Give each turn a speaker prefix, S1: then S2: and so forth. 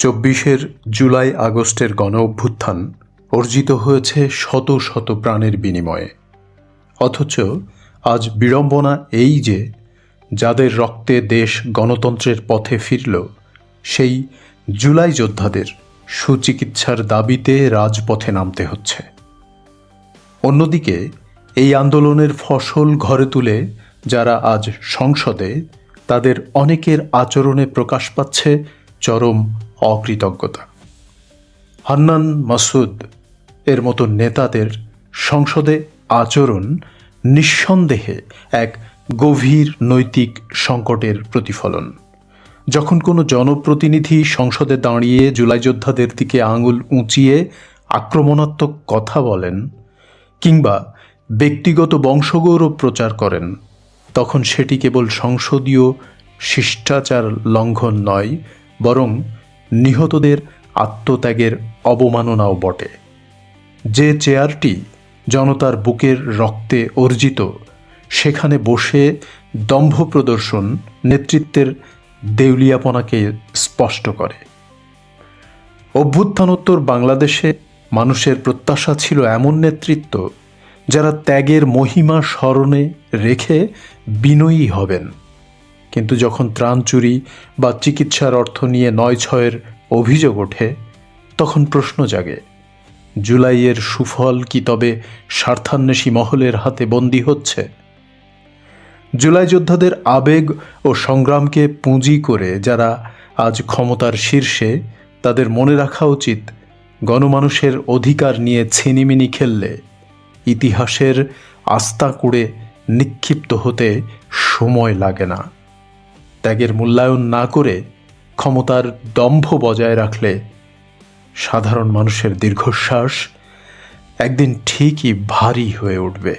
S1: ২৪ জুলাই আগস্টের গণঅভ্যুত্থান অর্জিত হয়েছে শত শত প্রাণের বিনিময়ে। অথচ আজ বিড়ম্বনা এই যে, যাদের রক্তে দেশ গণতন্ত্রের পথে ফিরল, সেই জুলাই যোদ্ধাদের সুচিকিৎসার দাবিতে রাজপথে নামতে হচ্ছে। অন্যদিকে এই আন্দোলনের ফসল ঘরে তুলে যারা আজ সংসদে, তাদের অনেকের আচরণে প্রকাশ পাচ্ছে চরম অকৃতজ্ঞতা। হান্নান মাসুদ এর মতো নেতাদের সংসদে আচরণ নিঃসন্দেহে এক গভীর নৈতিক সংকটের প্রতিফলন। যখন কোনো জনপ্রতিনিধি সংসদে দাঁড়িয়ে জুলাই যোদ্ধাদের দিকে আঙুল উঁচিয়ে আক্রমণাত্মক কথা বলেন কিংবা ব্যক্তিগত বংশগৌরব প্রচার করেন, তখন সেটি কেবল সংসদীয় শিষ্টাচার লঙ্ঘন নয়, বরং নিহতদের আত্মত্যাগের অবমাননাও বটে। যে চেয়ারটি জনতার বুকের রক্তে অর্জিত, সেখানে বসে দম্ভ প্রদর্শন নেতৃত্বের দেউলিয়াপনাকে স্পষ্ট করে। অভ্যুত্থানোত্তর বাংলাদেশে মানুষের প্রত্যাশা ছিল এমন নেতৃত্ব যারা ত্যাগের মহিমা স্মরণে রেখে বিনয়ী হবেন। কিন্তু যখন ত্রাণ চুরি বা চিকিৎসার অর্থ নিয়ে ৯/৬-এর অভিযোগ ওঠে, তখন প্রশ্ন জাগে, জুলাইয়ের সুফল কি তবে স্বার্থান্বেষী মহলের হাতে বন্দী হচ্ছে? জুলাই যোদ্ধাদের আবেগ ও সংগ্রামকে পুঁজি করে যারা আজ ক্ষমতার শীর্ষে, তাদের মনে রাখা উচিত, গণমানুষের অধিকার নিয়ে ছিনিমিনি খেললে ইতিহাসের আস্থা কুড়ে নিক্ষিপ্ত হতে সময় লাগে না। ত্যাগের মূল্যায়ন না করে ক্ষমতার দম্ভ বজায় রাখলে সাধারণ মানুষের দীর্ঘশ্বাস একদিন ঠিকই ভারী হয়ে উঠবে।